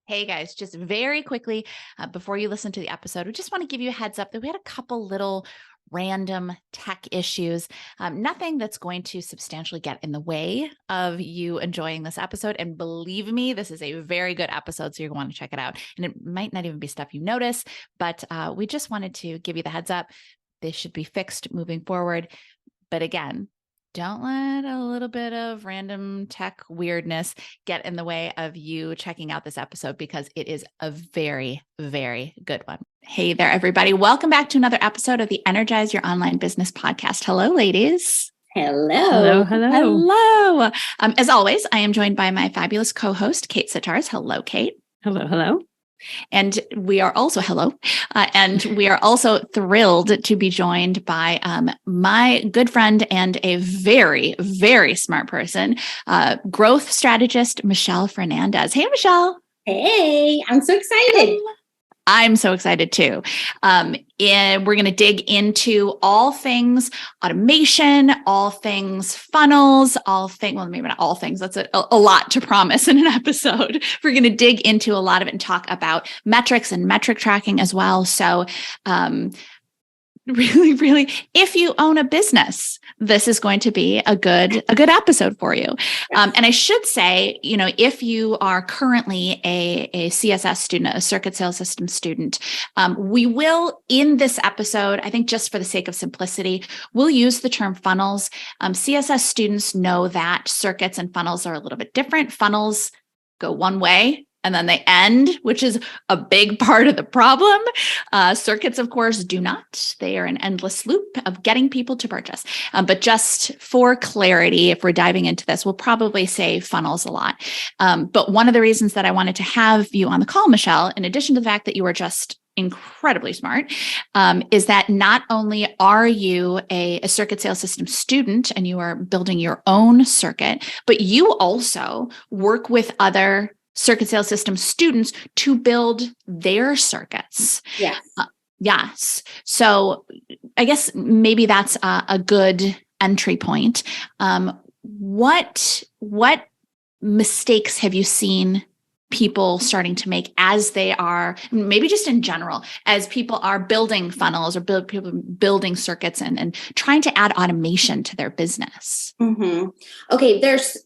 Hey guys, just very quickly before you listen to the episode, we just want to give you a heads up that we had a couple little random tech issues. Nothing that's going to substantially get in the way of you enjoying this episode. And believe me, this is a very good episode, so you're going to want to check it out. And it might not even be stuff you notice, but we just wanted to give you the heads up. This should be fixed moving forward. But again, don't let a little bit of random tech weirdness get in the way of you checking out this episode because it is a very, very good one. Hey there, everybody. Welcome back to another episode of the Energize Your Online Business podcast. Hello, ladies. Hello. Hello. As always, I am joined by my fabulous co-host, Kate Sitars. Hello, Kate. Hello. And we are also thrilled to be joined by my good friend and a very, very smart person, growth strategist, Michelle Fernandez. Hey, Michelle. Hey, I'm so excited. I'm so excited too. We're going to dig into all things automation, all things funnels, well, maybe not all things. That's a lot to promise in an episode. We're going to dig into a lot of it and talk about metrics and metric tracking as well. So, really, if you own a business, this is going to be a good episode for you. Yes. And I should say, if you are currently a CSS student, a circuit sales system student, we will in this episode, I think just for the sake of simplicity, we'll use the term funnels. CSS students know that circuits and funnels are a little bit different. Funnels go one way and then they end, which is a big part of the problem. Circuits, of course, do not. They are an endless loop of getting people to purchase. But just for clarity, if we're diving into this, we'll probably say funnels a lot. But one of the reasons that I wanted to have you on the call, Michelle, in addition to the fact that you are just incredibly smart, is that not only are you a circuit sales system student and you are building your own circuit, but you also work with other circuit sales system students to build their circuits. Yes. Yes. So I guess maybe that's a good entry point. What mistakes have you seen people starting to make as they are, maybe just in general, as people are building funnels or building circuits and trying to add automation to their business? Mm-hmm. Okay, there's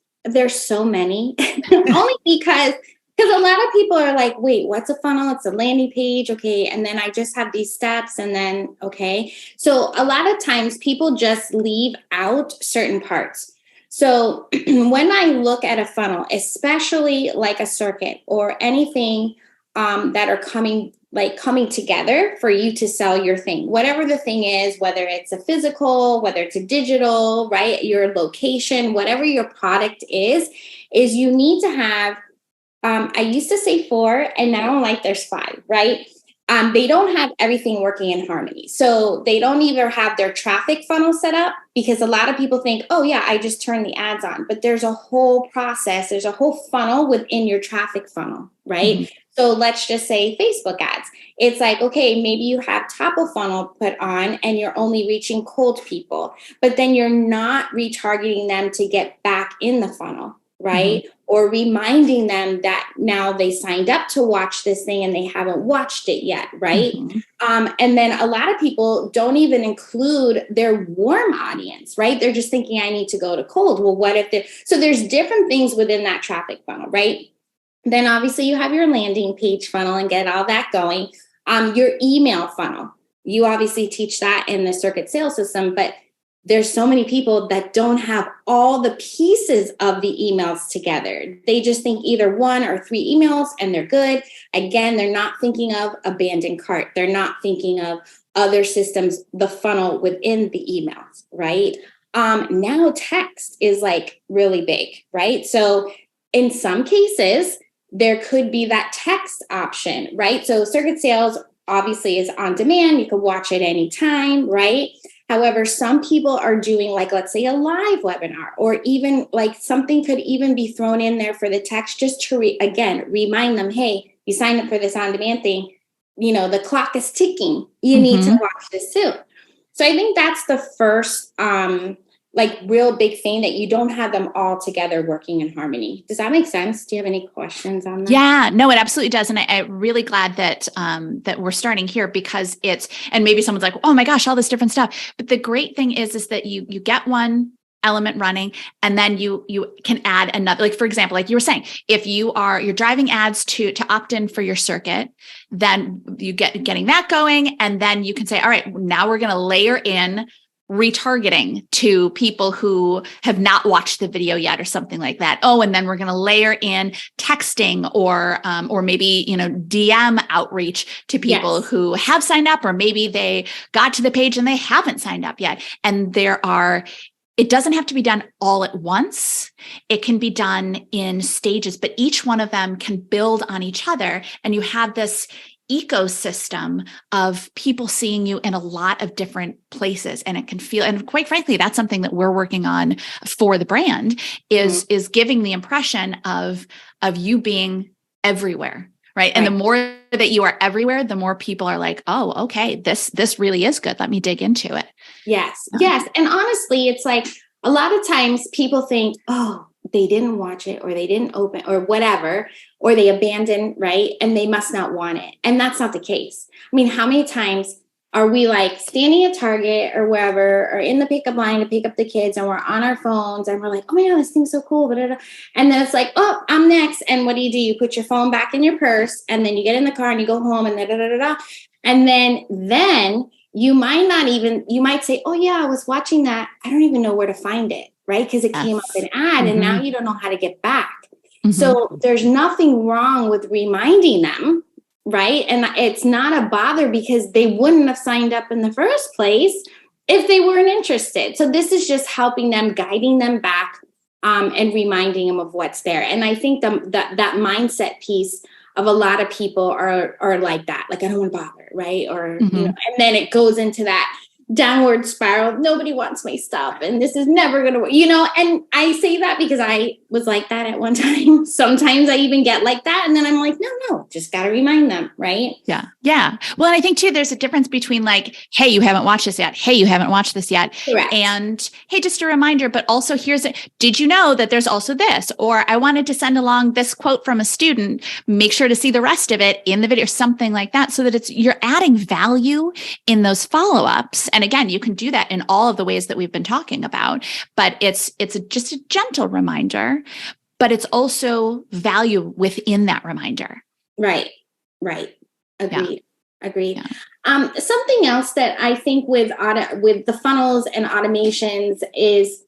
so many, only because a lot of people are like, wait, what's a funnel? It's a landing page. Okay. And then I just have these steps and then, okay. So a lot of times people just leave out certain parts. So when I look at a funnel, especially like a circuit or anything that are coming together for you to sell your thing, whatever the thing is, whether it's a physical, whether it's a digital, right? Your location, whatever your product is you need to have, I used to say 4 and now there's 5, right? They don't have everything working in harmony. So they don't either have their traffic funnel set up because a lot of people think, oh yeah, I just turn the ads on, but there's a whole process. There's a whole funnel within your traffic funnel, right? Mm-hmm. So let's just say Facebook ads. It's like, okay, maybe you have top of funnel put on and you're only reaching cold people, but then you're not retargeting them to get back in the funnel, right? Mm-hmm. Or reminding them that now they signed up to watch this thing and they haven't watched it yet, right? Mm-hmm. And then a lot of people don't even include their warm audience, right? They're just thinking, I need to go to cold. Well, what if so there's different things within that traffic funnel, right? Then obviously you have your landing page funnel and get all that going. Your email funnel, you obviously teach that in the circuit sales system, but there's so many people that don't have all the pieces of the emails together. They just think either 1 or 3 emails and they're good. Again, they're not thinking of abandoned cart. They're not thinking of other systems, the funnel within the emails, right? Now text is really big, right? So in some cases, there could be that text option, right? So circuit sales obviously is on demand. You can watch it anytime, right? However, some people are doing let's say a live webinar, or even something could even be thrown in there for the text just to remind them, hey, you signed up for this on-demand thing. The clock is ticking. You need to watch this soon. So I think that's the first like real big thing that you don't have them all together working in harmony. Does that make sense? Do you have any questions on that? Yeah, no, it absolutely does. And I'm really glad that that we're starting here, because and maybe someone's like, oh my gosh, all this different stuff. But the great thing is that you get one element running, and then you can add another. Like, for example, like you were saying, if you're driving ads to opt in for your circuit, then you getting that going, and then you can say, all right, now we're going to layer in retargeting to people who have not watched the video yet, or something like that. Oh, and then we're going to layer in texting or maybe, DM outreach to people who have signed up, or maybe they got to the page and they haven't signed up yet. And it doesn't have to be done all at once. It can be done in stages, but each one of them can build on each other. And you have this ecosystem of people seeing you in a lot of different places. And it can feel, and quite frankly, that's something that we're working on for the brand is giving the impression of you being everywhere. Right. And the more that you are everywhere, the more people are like, oh, okay, this really is good. Let me dig into it. Yes. Yes. And honestly, it's like a lot of times people think, oh, they didn't watch it, or they didn't open, or whatever, or they abandoned, right? And they must not want it. And that's not the case. I mean, how many times are we like standing at Target or wherever, or in the pickup line to pick up the kids, and we're on our phones and we're like, oh my God, this thing's so cool. Blah, blah, blah. And then it's like, oh, I'm next. And what do? You put your phone back in your purse, and then you get in the car and you go home, and da, da, da, da, da. And then you might say, oh yeah, I was watching that. I don't even know where to find it. Right? Because it came up an ad, and now you don't know how to get back. So there's nothing wrong with reminding them, right? And it's not a bother, because they wouldn't have signed up in the first place if they weren't interested. So this is just helping them, guiding them back, and reminding them of what's there. And I think that mindset piece of a lot of people are like that. Like, I don't want to bother, right? Or, and then it goes into that downward spiral. Nobody wants my stuff, and this is never going to work, and I say that because I was like that at one time. Sometimes I even get like that, and then I'm like, no, just got to remind them, right? Yeah. Well, and I think too, there's a difference between like, hey, you haven't watched this yet. Hey, you haven't watched this yet. Correct. And hey, just a reminder, but also did you know that there's also this, or I wanted to send along this quote from a student, make sure to see the rest of it in the video, something like that, so that you're adding value in those follow-ups. And again, you can do that in all of the ways that we've been talking about, but it's just a gentle reminder, but it's also value within that reminder. Right. Agreed. Yeah. Something else that I think with the funnels and automations is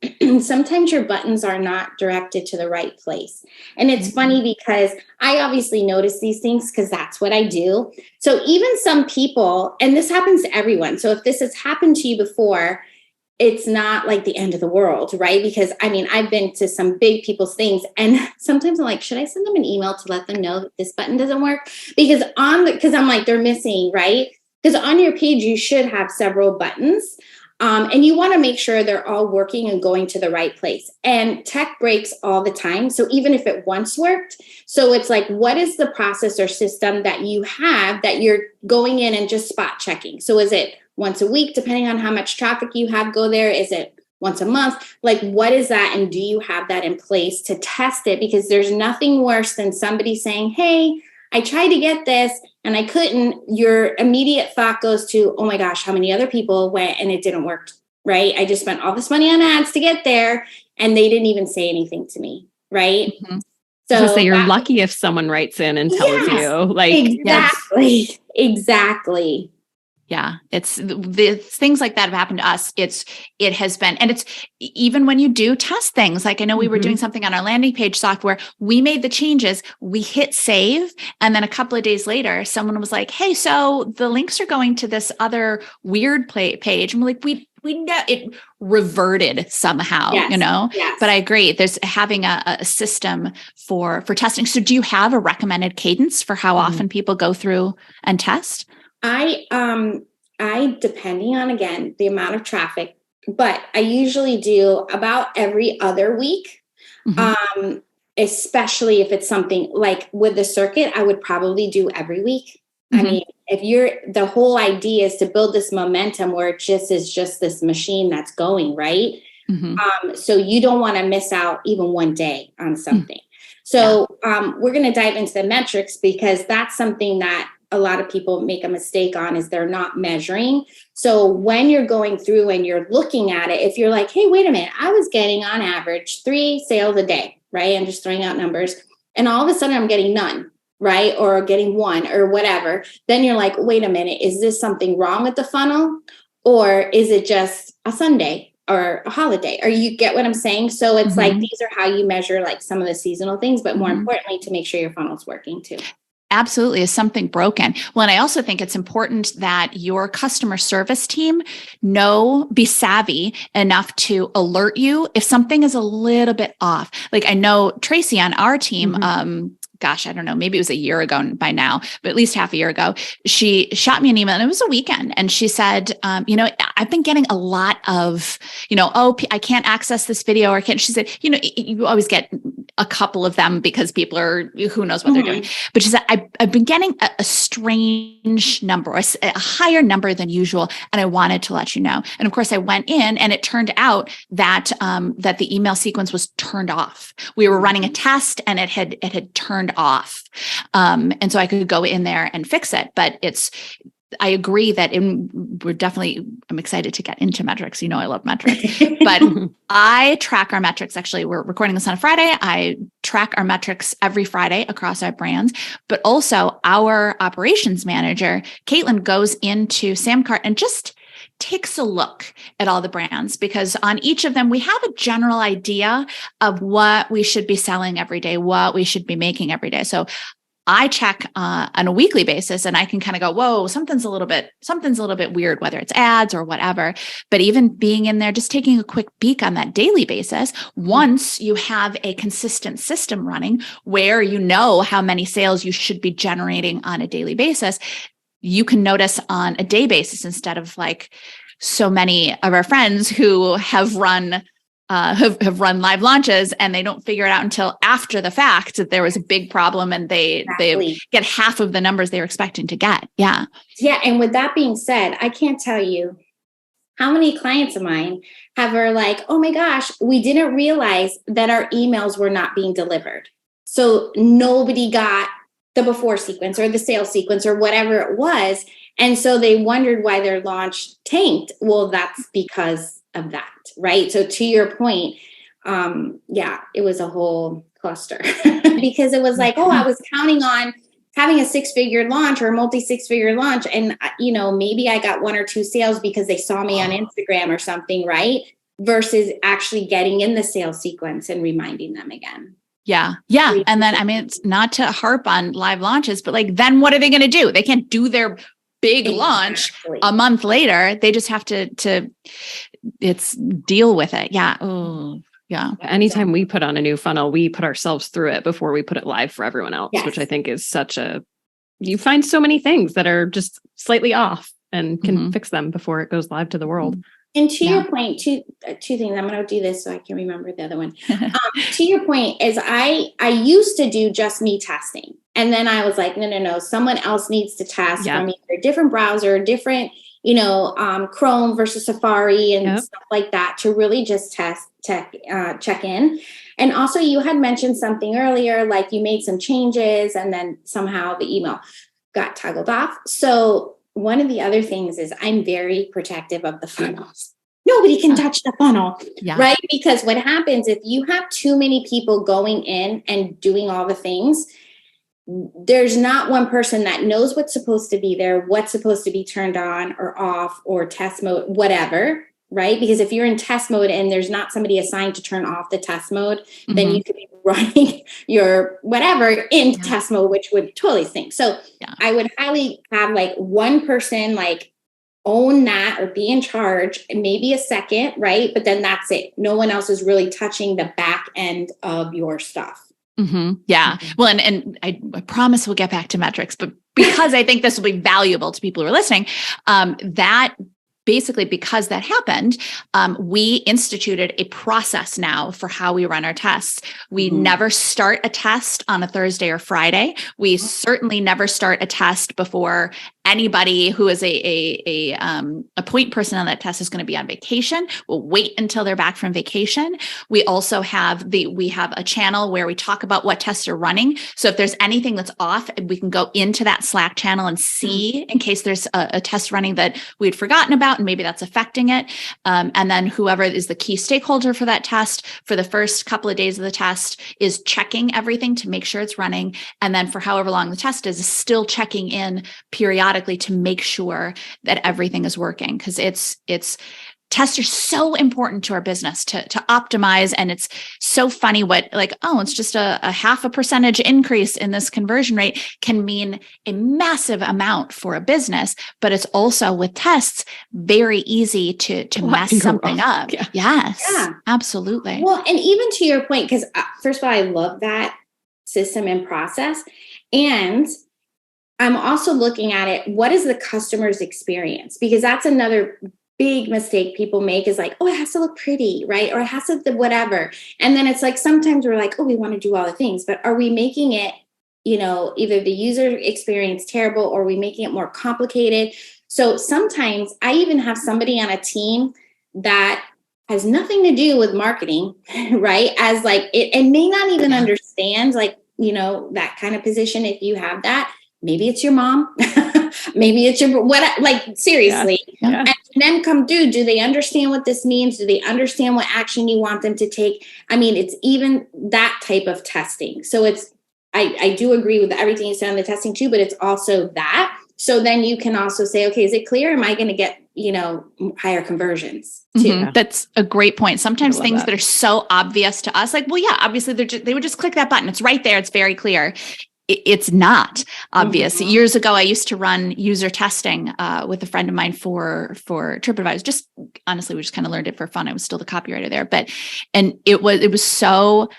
sometimes your buttons are not directed to the right place. And it's funny because I obviously notice these things because that's what I do. So even some people, and this happens to everyone. So if this has happened to you before, it's not like the end of the world, right? Because I mean, I've been to some big people's things, and sometimes I'm like, should I send them an email to let them know that this button doesn't work? Because I'm like, they're missing, right? Because on your page, you should have several buttons, and you want to make sure they're all working and going to the right place. And tech breaks all the time. So even if it once worked, so it's like, what is the process or system that you have that you're going in and just spot checking? So is it once a week, depending on how much traffic you have go there? Is it once a month? Like, what is that? And do you have that in place to test it? Because there's nothing worse than somebody saying, hey, I tried to get this and I couldn't. Your immediate thought goes to, oh my gosh, how many other people went and it didn't work, right? I just spent all this money on ads to get there and they didn't even say anything to me, right? So you're lucky if someone writes in and tells you, like, exactly. Yeah, it's the things like that have happened to us. It has been, and it's even when you do test things, like I know we were doing something on our landing page software, we made the changes, we hit save. And then a couple of days later, someone was like, hey, so the links are going to this other weird page. And we're like, we know it reverted somehow, Yes. But I agree. There's having a system for testing. So do you have a recommended cadence for how often people go through and test? I depending on, again, the amount of traffic, but I usually do about every other week. Especially if it's something like with the circuit, I would probably do every week. I mean, the whole idea is to build this momentum where it just is just this machine that's going, right? So you don't want to miss out even one day on something. So we're going to dive into the metrics, because that's something that a lot of people make a mistake on, is they're not measuring. So when you're going through and you're looking at it, if you're like, hey, wait a minute, I was getting on average 3 sales a day, right? I'm just throwing out numbers. And all of a sudden I'm getting none, right? Or getting 1 or whatever. Then you're like, wait a minute, is this something wrong with the funnel? Or is it just a Sunday or a holiday? Or you get what I'm saying? So it's like, these are how you measure like some of the seasonal things, but more importantly, to make sure your funnel's working too. Absolutely. Is something broken? Well, and I also think it's important that your customer service team be savvy enough to alert you if something is a little bit off. Like I know Tracy on our team, gosh, I don't know, maybe it was a year ago by now, but at least half a year ago, she shot me an email, and it was a weekend. And she said, I've been getting a lot of, I can't access this video, or can't. She said, you always get a couple of them because people are, who knows what they're doing. But she said, I've been getting a strange number, a higher number than usual. And I wanted to let you know. And of course I went in, and it turned out that, that the email sequence was turned off. We were running a test, and it had turned off. And so I could go in there and fix it, but I agree that I'm excited to get into metrics. I love metrics, but I track our metrics. Actually, we're recording this on a Friday. I track our metrics every Friday across our brands, but also our operations manager, Caitlin, goes into Samcart and just takes a look at all the brands, because on each of them, we have a general idea of what we should be selling every day, what we should be making every day. So I check on a weekly basis, and I can kind of go, whoa, something's a little bit weird, whether it's ads or whatever. But even being in there, just taking a quick peek on that daily basis, once you have a consistent system running where you know how many sales you should be generating on a daily basis, you can notice on a day basis, instead of like so many of our friends who have run live launches and they don't figure it out until after the fact that there was a big problem, and they get half of the numbers they were expecting to get. Yeah. And with that being said, I can't tell you how many clients of mine are like, oh my gosh, we didn't realize that our emails were not being delivered. So nobody got the before sequence or the sales sequence or whatever it was. And so they wondered why their launch tanked. Well, that's because of that, right? So to your point, it was a whole cluster because it was like, oh, I was counting on having a 6-figure launch or a multi-6-figure launch. And, maybe I got 1 or 2 sales because they saw me on Instagram or something, right? Versus actually getting in the sales sequence and reminding them again. Yeah. And then, it's not to harp on live launches, but like, then what are they going to do? They can't do their big launch a month later. They just have to deal with it. Yeah. Oh, yeah. Anytime we put on a new funnel, we put ourselves through it before we put it live for everyone else, which I think is you find so many things that are just slightly off and can fix them before it goes live to the world. And to your point, two things. I'm going to do this so I can remember the other one. To your point is I used to do just me testing. And then I was like, no, someone else needs to test from either a different browser, different, Chrome versus Safari and stuff like that to really just check in. And also you had mentioned something earlier, like you made some changes and then somehow the email got toggled off. So one of the other things is I'm very protective of the funnels. Nobody can touch the funnel, right? Because what happens if you have too many people going in and doing all the things, there's not one person that knows what's supposed to be there, what's supposed to be turned on or off or test mode, whatever, right? Because if you're in test mode and there's not somebody assigned to turn off the test mode, then you could be running your whatever in test mode, which would totally stink. So I would highly have like one person like own that or be in charge, and maybe a second, right? But then that's it. No one else is really touching the back end of your stuff. Yeah. Well, and I promise we'll get back to metrics, but because I think this will be valuable to people who are listening, basically, because that happened, we instituted a process now for how we run our tests. We never start a test on a Thursday or Friday. We certainly never start a test before anybody who is a point person on that test is going to be on vacation. We'll wait until they're back from vacation. We also have a channel where we talk about what tests are running. So if there's anything that's off, we can go into that Slack channel and see in case there's a test running that we'd forgotten about, and maybe that's affecting it. And then whoever is the key stakeholder for that test for the first couple of days of the test is checking everything to make sure it's running. And then for however long the test is still checking in periodically to make sure that everything is working, because tests are so important to our business to optimize. And it's so funny what it's just a 0.5% increase in this conversion rate can mean a massive amount for a business, but it's also with tests very easy to mess something up. Yeah. Yes, yeah. Absolutely. Well, and even to your point, because first of all, I love that system and process. And I'm also looking at it, what is the customer's experience? Because that's another big mistake people make is like, oh, it has to look pretty, right? Or it has to whatever. And then it's like, sometimes we're like, oh, we want to do all the things, but are we making it, either the user experience terrible, or are we making it more complicated? So sometimes I even have somebody on a team that has nothing to do with marketing, right? As like it, and may not even understand that kind of position. If you have that, maybe it's your mom, maybe it's your seriously. Yeah. And then come do they understand what this means? Do they understand what action you want them to take? I mean, it's even that type of testing. So I do agree with everything you said on the testing too, but it's also that. So then you can also say, okay, is it clear? Am I going to get, higher conversions too? Mm-hmm. That's a great point. Sometimes things that are so obvious to us, like, well, yeah, obviously they would just click that button. It's right there. It's very clear. It's not obvious. Mm-hmm. Years ago, I used to run user testing with a friend of mine for TripAdvisor. Just honestly, we just kind of learned it for fun. I was still the copywriter there, and it was so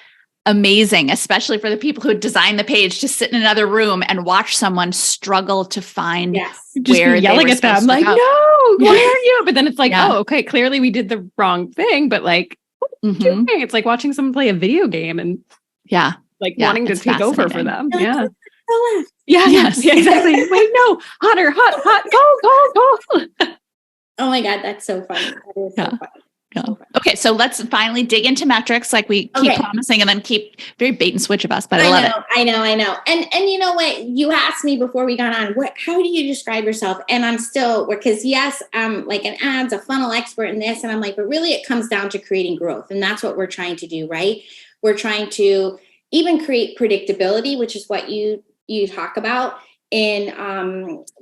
amazing, especially for the people who designed the page, to sit in another room and watch someone struggle to find where yelling at them, like, no, why aren't you? But then it's like, oh, okay, clearly we did the wrong thing. But like, it's like watching someone play a video game and wanting to take over for them. Yeah. Yes, exactly. Wait, no, hotter, hot, cold. Oh my God, that's so funny. That is so funny. Okay, so let's finally dig into metrics like we keep promising, and then keep very bait and switch of us, but I love it. I know. And you know what? You asked me before we got on, how do you describe yourself? And I'm still, because yes, I'm like an ads, a funnel expert in this. And I'm like, but really it comes down to creating growth. And that's what we're trying to do, right? We're trying to even create predictability, which is what you talk about in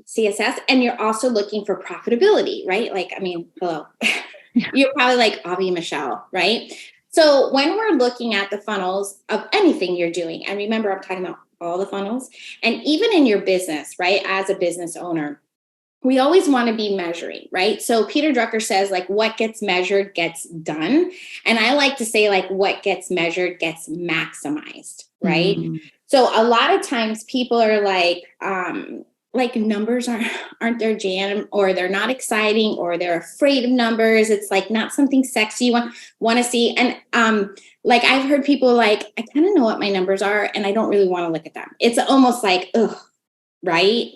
CSS. And you're also looking for profitability, right? Like, I mean, hello. You're probably like, Avi, Michelle, right? So when we're looking at the funnels of anything you're doing, and remember, I'm talking about all the funnels, and even in your business, right? As a business owner, we always want to be measuring, right? So Peter Drucker says, like, what gets measured gets done. And I like to say, like, what gets measured gets maximized, right? Mm-hmm. So a lot of times people are like numbers aren't their jam, or they're not exciting, or they're afraid of numbers. It's like not something sexy you want to see. And like I've heard people like, I kind of know what my numbers are and I don't really want to look at them. It's almost like, ugh, right?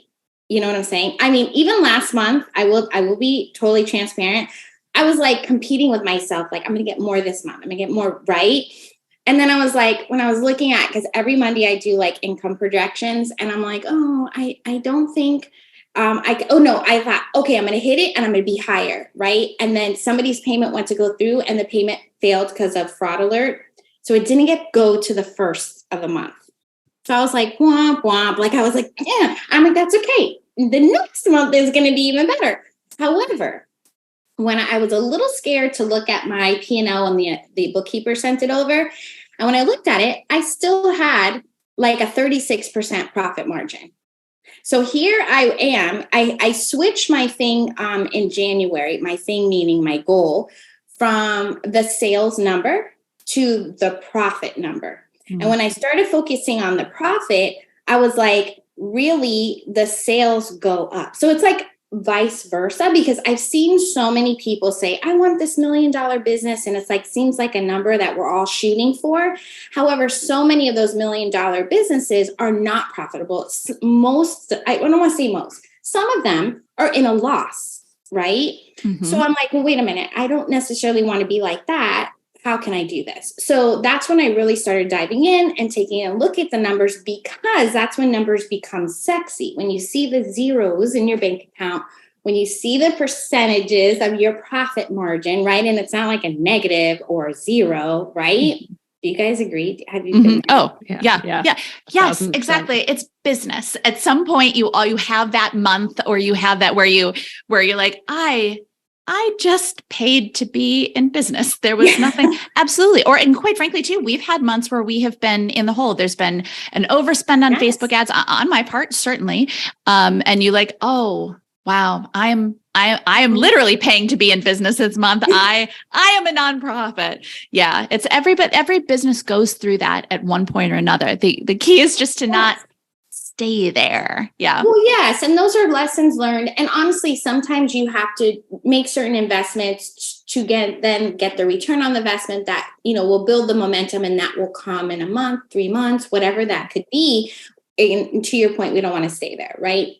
You know what I'm saying? I mean, even last month, I will be totally transparent. I was like competing with myself, like I'm going to get more this month. I'm going to get more, right? And then I was like, when I was looking at, because every Monday I do like income projections, and I'm like, oh, I don't think, I thought, okay, I'm going to hit it and I'm going to be higher, right? And then somebody's payment went to go through and the payment failed because of fraud alert. So it didn't go to the first of the month. So I was like, womp, womp. Like, I was like, yeah, I'm like, that's okay. The next month is going to be even better. However, when I was a little scared to look at my P&L and the bookkeeper sent it over, and when I looked at it, I still had like a 36% profit margin. So here I am. I switched my thing in January, my thing meaning my goal, from the sales number to the profit number. Mm-hmm. And when I started focusing on the profit, I was like, really, the sales go up. So it's like vice versa, because I've seen so many people say, I want this $1 million business. And it's like, seems like a number that we're all shooting for. However, so many of those $1 million businesses are not profitable. I don't want to say most. Some of them are in a loss, right? So I'm like, well, wait a minute. I don't necessarily want to be like that. How can I do this? So that's when I really started diving in and taking a look at the numbers, because that's when numbers become sexy. When you see the zeros in your bank account, when you see the percentages of your profit margin, right? And it's not like a negative or a zero, right? Do you guys agree? Have you been? Oh, yeah. Yes, exactly. It's business. At some point you have that month, or you have that where you're like, I just paid to be in business. There was nothing. Absolutely. And quite frankly, too, we've had months where we have been in the hole. There's been an overspend on Facebook ads on my part, certainly. And you like, oh, wow, I am literally paying to be in business this month. I am a nonprofit. Yeah. It's every business goes through that at one point or another. The key is just to not stay there. Yeah. Well, yes. And those are lessons learned. And honestly, sometimes you have to make certain investments to get the return on the investment that, will build the momentum, and that will come in a month, 3 months, whatever that could be. And to your point, we don't want to stay there. Right.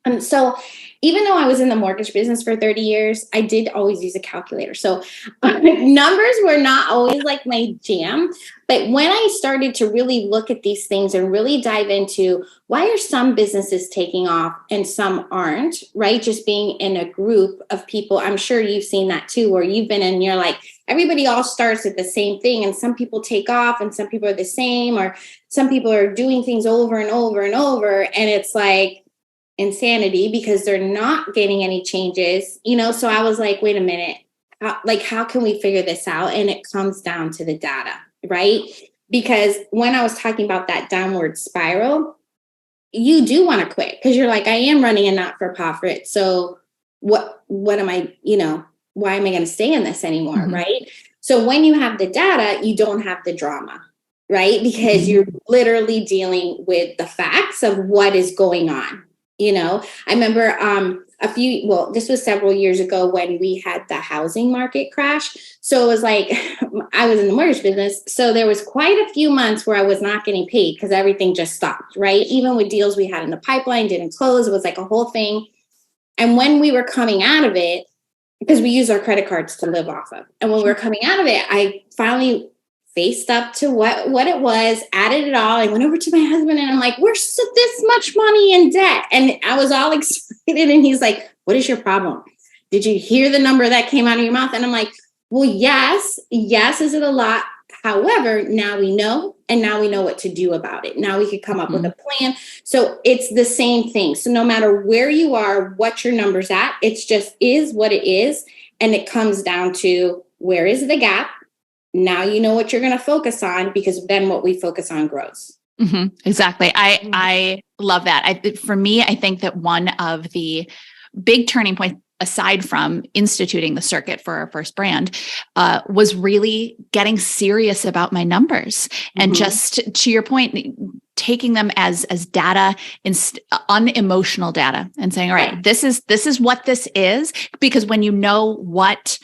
And so even though I was in the mortgage business for 30 years, I did always use a calculator. So numbers were not always like my jam. But when I started to really look at these things and really dive into why are some businesses taking off and some aren't, right? Just being in a group of people. I'm sure you've seen that too, where you've been in, you're like, everybody all starts at the same thing. And some people take off and some people are the same, or some people are doing things over and over and over. And it's like insanity because they're not getting any changes, So I was like, wait a minute, how can we figure this out? And it comes down to the data, right? Because when I was talking about that downward spiral, you do want to quit because you're like, I am running a not-for-profit. So what am I, why am I going to stay in this anymore? Right? So when you have the data, you don't have the drama, right? Because you're literally dealing with the facts of what is going on. I remember this was several years ago when we had the housing market crash. So it was like, I was in the mortgage business. So there was quite a few months where I was not getting paid because everything just stopped, right? Even with deals we had in the pipeline, didn't close. It was like a whole thing. And when we were coming out of it, because we use our credit cards to live off of. And when we were coming out of it, I finally faced up to what it was, added it all. I went over to my husband and I'm like, we're this much money in debt. And I was all excited. And he's like, what is your problem? Did you hear the number that came out of your mouth? And I'm like, well, yes. Is it a lot? However, now we know, and now we know what to do about it. Now we could come up with a plan. So it's the same thing. So no matter where you are, what your number's at, it's just is what it is. And it comes down to where is the gap? Now you know what you're going to focus on, because then what we focus on grows. Exactly. I love that. For me, I think that one of the big turning points, aside from instituting the circuit for our first brand, was really getting serious about my numbers. And just to your point, taking them as data, unemotional data, and saying, all right, this is what this is. Because when you know what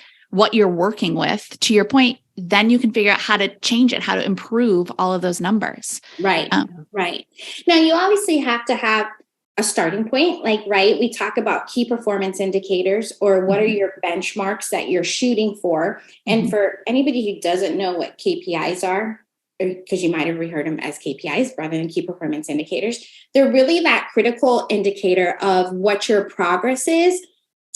you're working with, to your point, then you can figure out how to change it, how to improve all of those numbers. Right. Right. Now, you obviously have to have a starting point, right? We talk about key performance indicators, or what are your benchmarks that you're shooting for. And for anybody who doesn't know what KPIs are, because you might have reheard them as KPIs rather than key performance indicators, they're really that critical indicator of what your progress is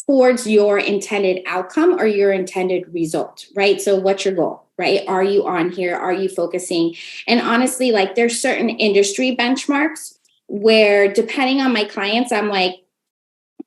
towards your intended outcome or your intended result, right? So what's your goal, right? Are you on here? Are you focusing? And honestly, there's certain industry benchmarks where, depending on my clients, I'm like,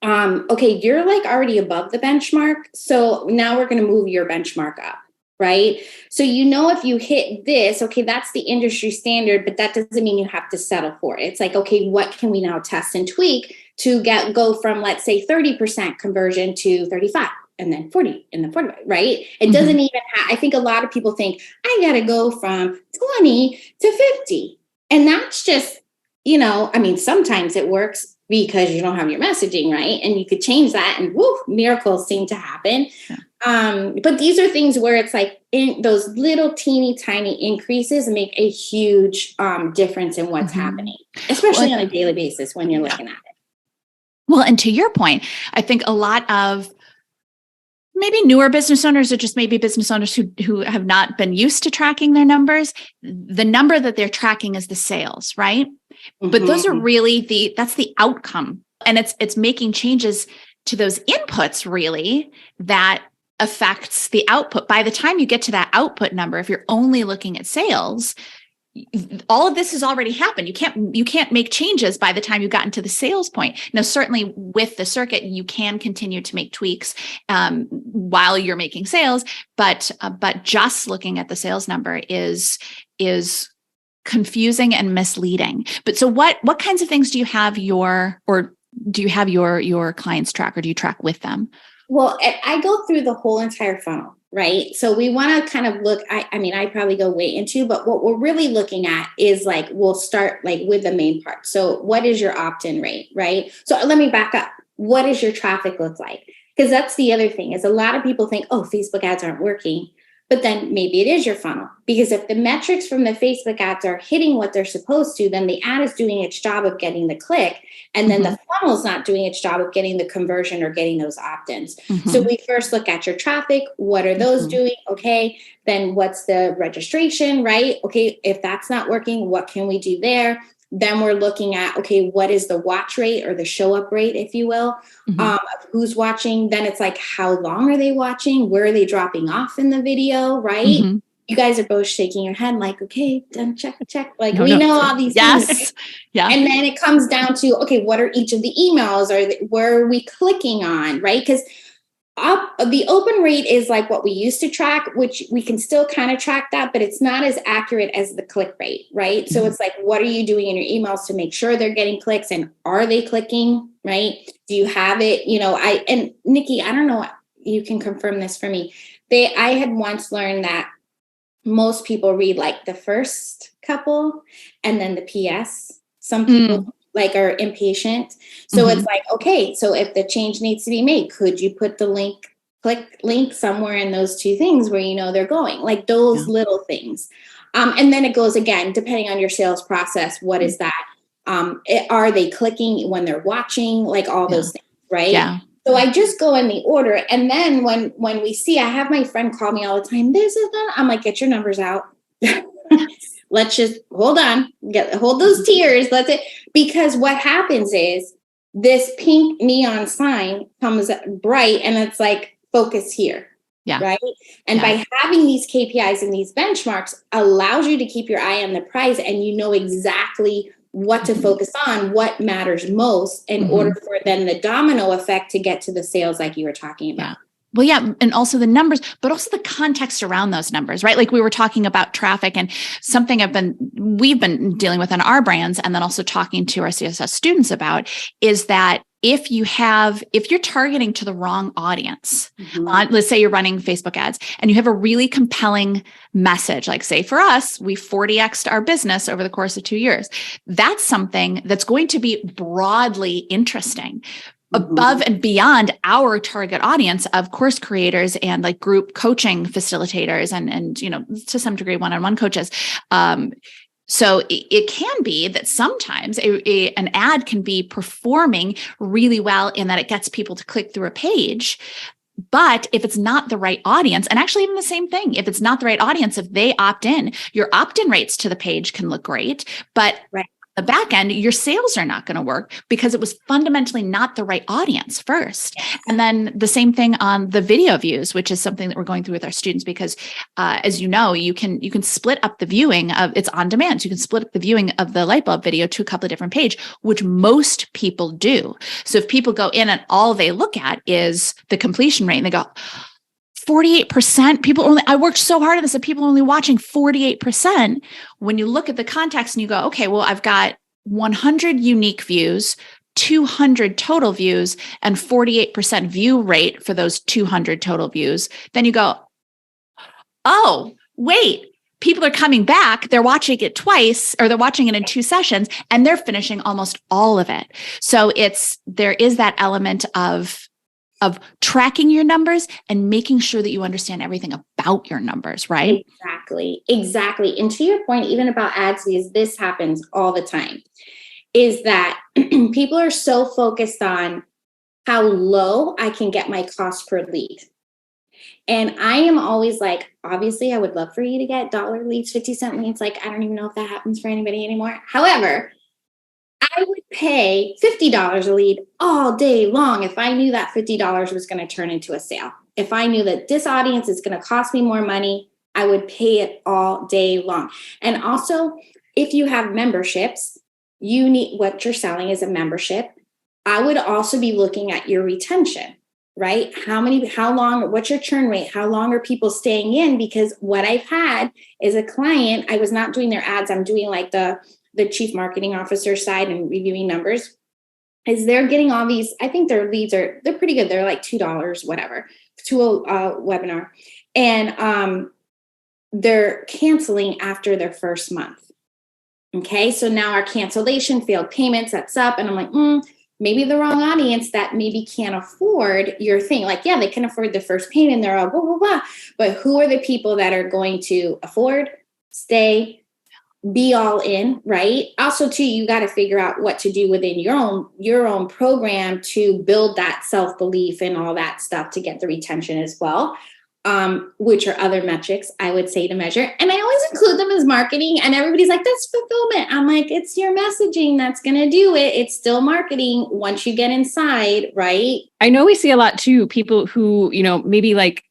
okay, you're already above the benchmark. So now we're going to move your benchmark up, right? So, if you hit this, okay, that's the industry standard, but that doesn't mean you have to settle for it. It's like, okay, what can we now test and tweak to go from, let's say, 30% conversion to 35 and then 40 and then 45, right? It doesn't even I think a lot of people think I got to go from 20 to 50. And that's just, sometimes it works because you don't have your messaging, right? And you could change that and miracles seem to happen. Yeah. But these are things where it's like those little teeny tiny increases make a huge difference in what's happening, especially on a daily basis when you're looking at it. Well, and to your point, I think a lot of maybe newer business owners, or just maybe business owners who have not been used to tracking their numbers, the number that they're tracking is the sales, right? Mm-hmm. But those are really that's the outcome. And it's making changes to those inputs really that affects the output. By the time you get to that output number, if you're only looking at sales, all of this has already happened. You can't make changes by the time you've gotten to the sales point. Now, certainly with the circuit, you can continue to make tweaks while you're making sales, but just looking at the sales number is confusing and misleading. But so what kinds of things do you have your clients track, or do you track with them? Well, I go through the whole entire funnel, right? So we want to kind of look, I probably go way into, but what we're really looking at is like, we'll start like with the main part. So what is your opt-in rate, right? So let me back up. What does your traffic look like? Because that's the other thing, is a lot of people think, oh, Facebook ads aren't working. But then maybe it is your funnel, because if the metrics from the Facebook ads are hitting what they're supposed to, then the ad is doing its job of getting the click. And then the funnel is not doing its job of getting the conversion or getting those opt-ins. So we first look at your traffic. What are those doing? Okay. Then what's the registration, right? Okay. If that's not working, what can we do there? Then we're looking at, okay, what is the watch rate or the show up rate, if you will, of who's watching. Then it's like, how long are they watching? Where are they dropping off in the video, right? You guys are both shaking your head like, okay, done, check. Like we know all these things. Right? Yeah. And then it comes down to, okay, what are each of the emails? Where are we clicking on, right? Because the open rate is like what we used to track, which we can still kind of track that, but it's not as accurate as the click rate, right? So it's like, what are you doing in your emails to make sure they're getting clicks, and are they clicking, right? Do you have it? And Nicki, I don't know, you can confirm this for me. I had once learned that most people read like the first couple and then the PS. Some people like are impatient. So it's like, okay, so if the change needs to be made, could you put the click link somewhere in those two things where they're going, like those little things. And then it goes again, depending on your sales process, what is that? Are they clicking when they're watching, like all those things, right? Yeah. So I just go in the order. And then when we see, I have my friend call me all the time, this is done. I'm like, get your numbers out. Let's just hold on, hold those tears. Because what happens is this pink neon sign comes bright and it's like, focus here. Yeah. Right. And by having these KPIs and these benchmarks allows you to keep your eye on the prize, and you know exactly what to focus on, what matters most in order for then the domino effect to get to the sales like you were talking about. Yeah. Well, yeah. And also the numbers, but also the context around those numbers, right? Like we were talking about traffic, and something we've been dealing with on our brands, and then also talking to our CSS students about, is that if you're targeting to the wrong audience, let's say you're running Facebook ads and you have a really compelling message, like say for us, we 40x'd our business over the course of 2 years. That's something that's going to be broadly interesting, above and beyond our target audience of course creators and like group coaching facilitators and to some degree one-on-one coaches. So it can be that sometimes an ad can be performing really well in that it gets people to click through a page. But if it's not the right audience, and actually even the same thing, if it's not the right audience, if they opt in, your opt-in rates to the page can look great, but the back end, your sales are not going to work because it was fundamentally not the right audience first. And then the same thing on the video views, which is something that we're going through with our students, because as you know, you can split up the viewing of, it's on demand. So you can split up the viewing of the light bulb video to a couple of different pages, which most people do. So if people go in and all they look at is the completion rate and they go, 48%, I worked so hard on this, and people are only watching 48%. When you look at the context and you go, okay, well, I've got 100 unique views, 200 total views, and 48% view rate for those 200 total views. Then you go, oh, wait, people are coming back. They're watching it twice, or they're watching it in 2 sessions, and they're finishing almost all of it. So there is that element of tracking your numbers and making sure that you understand everything about your numbers, right? Exactly. And to your point, even about ads, because this happens all the time. is that people are so focused on how low I can get my cost per lead. And I am always like, obviously, I would love for you to get dollar leads, 50-cent leads. Like, I don't even know if that happens for anybody anymore. However, I would pay $50 a lead all day long if I knew that $50 was going to turn into a sale. If I knew that this audience is going to cost me more money, I would pay it all day long. And also, if you have memberships, you need, what you're selling is a membership. I would also be looking at your retention, right? How long, what's your churn rate? How long are people staying in? Because what I've had is a client, I was not doing their ads. I'm doing like the chief marketing officer side and reviewing numbers, is they're getting all these, I think their leads they're pretty good. They're like $2, whatever, to a webinar. And they're canceling after their first month. Okay. So now our cancellation, failed payments, that's up. And I'm like, maybe the wrong audience that maybe can't afford your thing. Like, yeah, they can afford the first payment. They're all blah, blah, blah. But who are the people that are going to afford, stay, be all in, right? Also, too, you got to figure out what to do within your own program to build that self-belief and all that stuff to get the retention as well, which are other metrics I would say to measure. And I always include them as marketing, and everybody's like, that's fulfillment. I'm like, it's your messaging that's going to do it. It's still marketing once you get inside, right? I know we see a lot too, people who, maybe like,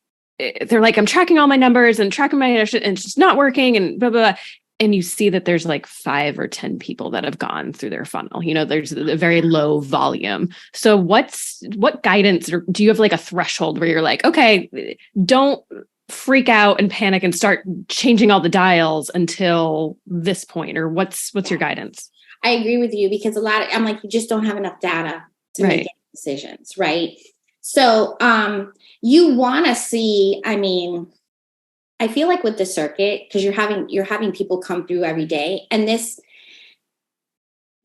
they're like, I'm tracking all my numbers and tracking my, and it's just not working and blah, blah, blah. And you see that there's like 5 or 10 people that have gone through their funnel. There's a very low volume. So what guidance, or do you have like a threshold where you're like, okay, don't freak out and panic and start changing all the dials until this point? Or what's your guidance? I agree with you, because I'm like, you just don't have enough data to make any decisions, right? So you want to see, I feel like with the circuit, because you're having people come through every day. And this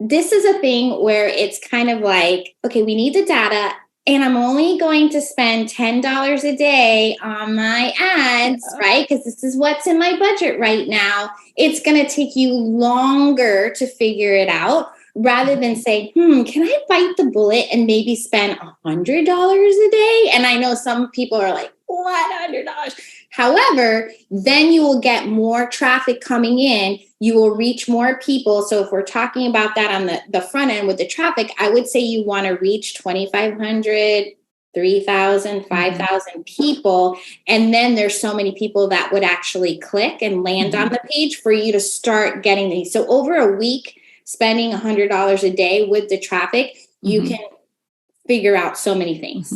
is a thing where it's kind of like, okay, we need the data, and I'm only going to spend $10 a day on my ads, right? Because this is what's in my budget right now. It's going to take you longer to figure it out, rather than say, can I bite the bullet and maybe spend $100 a day? And I know some people are like, what, $100? However, then you will get more traffic coming in. You will reach more people. So if we're talking about that on the front end with the traffic, I would say you want to reach 2,500, 3,000, 5,000 people. And then there's so many people that would actually click and land on the page for you to start getting these. So over a week, spending $100 a day with the traffic, you can figure out so many things.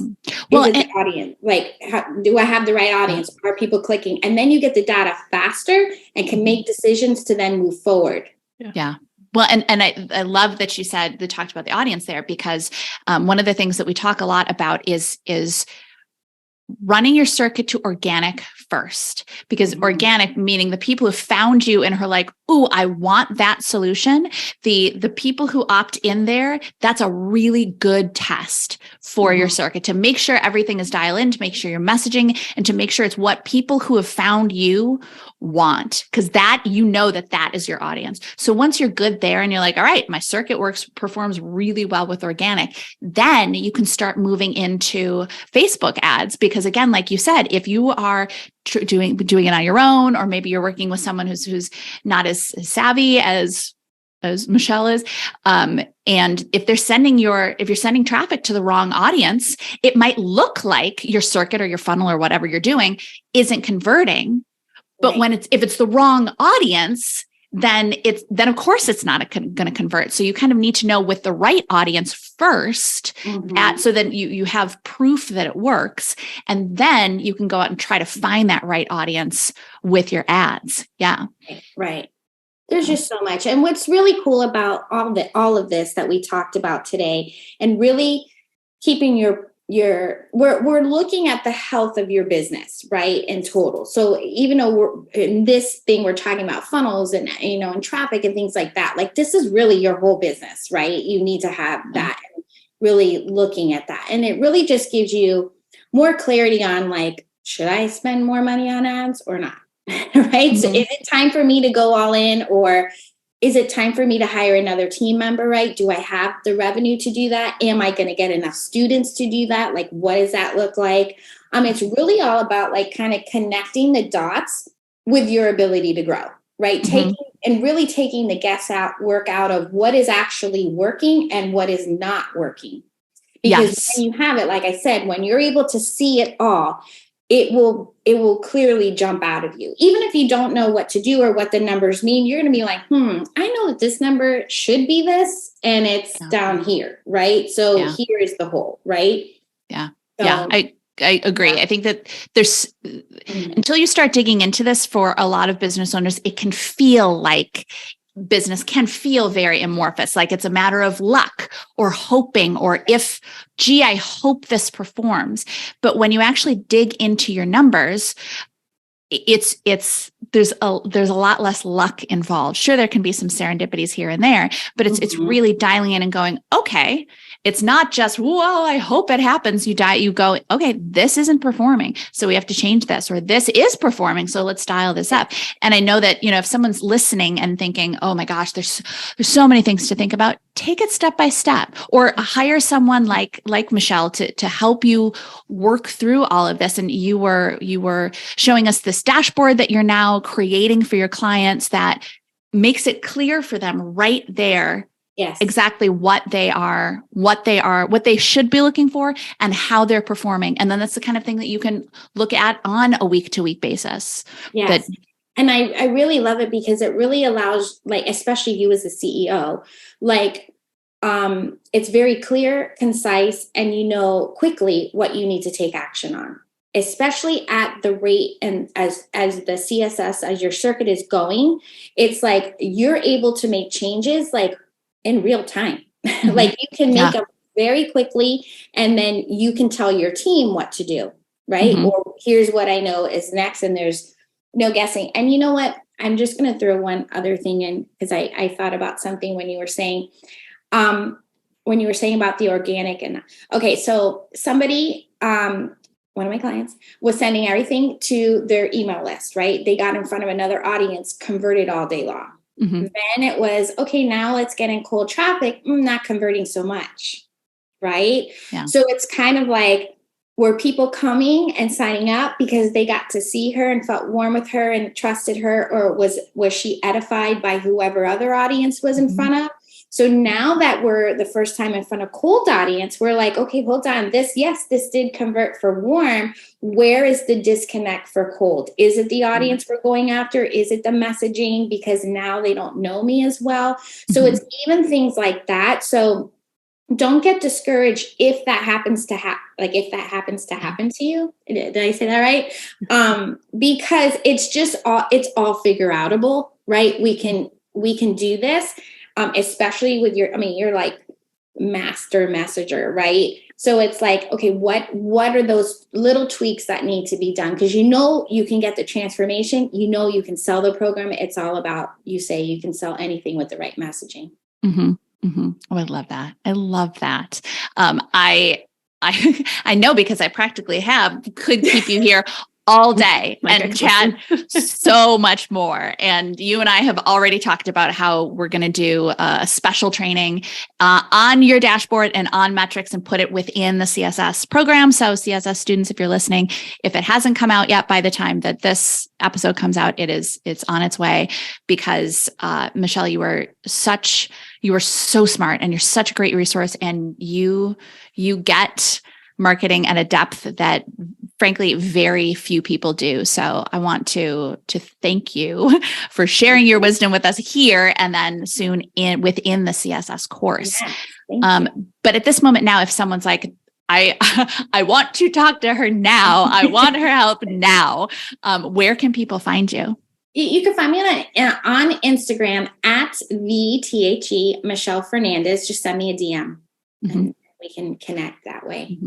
Well, the audience, like, do I have the right audience? Are people clicking? And then you get the data faster and can make decisions to then move forward. Yeah. Well, and I love that you talked about the audience there, because one of the things that we talk a lot about is running your circuit to organic first, because organic, meaning the people who found you and are like, ooh, I want that solution. The people who opt in there, that's a really good test for your circuit, to make sure everything is dialed in, to make sure you're messaging, and to make sure it's what people who have found you want, because that is your audience. So once you're good there and you're like, all right, my circuit performs really well with organic, then you can start moving into Facebook ads. Because again, like you said, if you are doing it on your own, or maybe you're working with someone who's not as savvy as Michelle is, and if you're sending traffic to the wrong audience, it might look like your circuit or your funnel or whatever you're doing isn't converting. But if it's the wrong audience, then of course it's not going to convert. So you kind of need to know with the right audience first, so then you have proof that it works, and then you can go out and try to find that right audience with your ads. Yeah. Right. There's just so much. And what's really cool about all of this that we talked about today, and really keeping we're looking at the health of your business, right? In total. So even though we're in this thing, we're talking about funnels and, and traffic and things like that, like this is really your whole business, right? You need to have that, and really looking at that. And it really just gives you more clarity on, like, should I spend more money on ads or not? Right? So is it time for me to go all in, or is it time for me to hire another team member, right? Do I have the revenue to do that? Am I going to get enough students to do that? Like, what does that look like? It's really all about like kind of connecting the dots with your ability to grow, right? Taking the guesswork out of what is actually working and what is not working. Because when you have it, like I said, when you're able to see it all, it will clearly jump out of you. Even if you don't know what to do or what the numbers mean, you're going to be like, I know that this number should be this and it's down here, right? So here is the hole, right? Yeah. So, yeah. I agree. I think that there's, until you start digging into this for a lot of business owners, it can feel like business can feel very amorphous, like it's a matter of luck or hoping, or I hope this performs. But when you actually dig into your numbers, there's a lot less luck involved. Sure, there can be some serendipities here and there, but it's really dialing in and going, okay, it's not just, well, I hope it happens. You go, okay, this isn't performing, so we have to change this, or this is performing, so let's dial this up. And I know that, if someone's listening and thinking, oh my gosh, there's so many things to think about, take it step by step, or hire someone like Michelle to help you work through all of this. And you were showing us this dashboard that you're now creating for your clients that makes it clear for them right there. Yes. Exactly what they should be looking for and how they're performing. And then that's the kind of thing that you can look at on a week-to-week basis. Yes. And I really love it because it really allows, like, especially you as a CEO, like, it's very clear, concise, and you know quickly what you need to take action on, especially at the rate and as the CSS, as your circuit is going, it's like you're able to make changes like in real time. Like you can make them very quickly, and then you can tell your team what to do, right? Or here's what I know is next, and there's no guessing. And you know what? I'm just going to throw one other thing in, because I thought about something when you were saying about the organic. And okay, so somebody, one of my clients was sending everything to their email list, right? They got in front of another audience, converted all day long. Then it was, okay, now let's get in cold traffic, not converting so much, right? Yeah. So it's kind of like, were people coming and signing up because they got to see her and felt warm with her and trusted her, or was she edified by whoever other audience was in front of? So now that we're the first time in front of cold audience, we're like, okay, hold on. This did convert for warm. Where is the disconnect for cold? Is it the audience we're going after? Is it the messaging? Because now they don't know me as well. So it's even things like that. So don't get discouraged if that happens to happen to you. Did I say that right? Because it's all figure outable, right? We can do this. Especially with you're like master messenger, right? So it's like, okay, what are those little tweaks that need to be done? Because you can get the transformation, you can sell the program. It's all about, you can sell anything with the right messaging. Oh, I love that. I love that. I know, because I practically could keep you here all day and chat so much more. And you and I have already talked about how we're going to do a special training on your dashboard and on metrics and put it within the CSS program. So CSS students, if you're listening, if it hasn't come out yet by the time that this episode comes out, it's on its way, because Michelle, you are so smart and you're such a great resource, and you get marketing at a depth that frankly very few people do. So I want to thank you for sharing your wisdom with us here, and then soon within the CSS course. Yeah, but at this moment now, if someone's like, I want to talk to her now, I want her help now, where can people find you? You can find me on Instagram at the Michelle Fernandez. Just send me a DM and we can connect that way.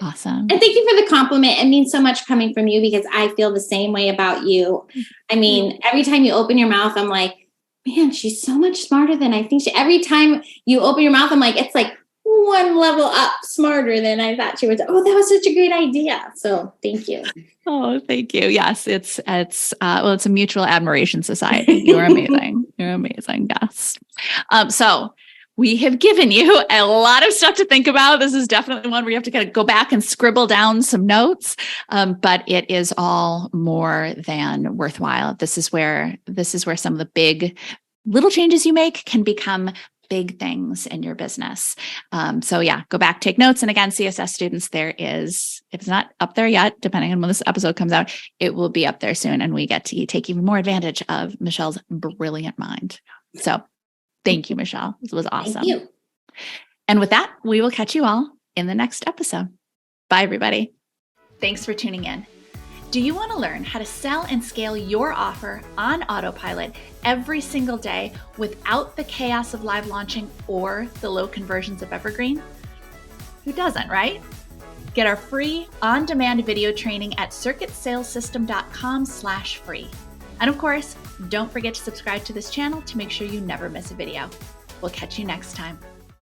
Awesome. And thank you for the compliment. It means so much coming from you, because I feel the same way about you. I mean, every time you open your mouth, I'm like, man, she's so much smarter than I think every time you open your mouth, I'm like, it's like, one level up smarter than I thought she was. Oh, that was such a great idea. So thank you. Oh, thank you. Yes, it's a mutual admiration society. You're amazing. You're amazing. Yes. So we have given you a lot of stuff to think about. This is definitely one where you have to kind of go back and scribble down some notes. But it is all more than worthwhile. This is where some of the big little changes you make can become big things in your business. So yeah, go back, take notes. And again, CSS students, if it's not up there yet, depending on when this episode comes out, it will be up there soon. And we get to take even more advantage of Michelle's brilliant mind. So thank you, Michelle. This was awesome. Thank you. And with that, we will catch you all in the next episode. Bye, everybody. Thanks for tuning in. Do you want to learn how to sell and scale your offer on autopilot every single day without the chaos of live launching or the low conversions of Evergreen? Who doesn't, right? Get our free on-demand video training at circuitsalessystem.com/free. And of course, don't forget to subscribe to this channel to make sure you never miss a video. We'll catch you next time.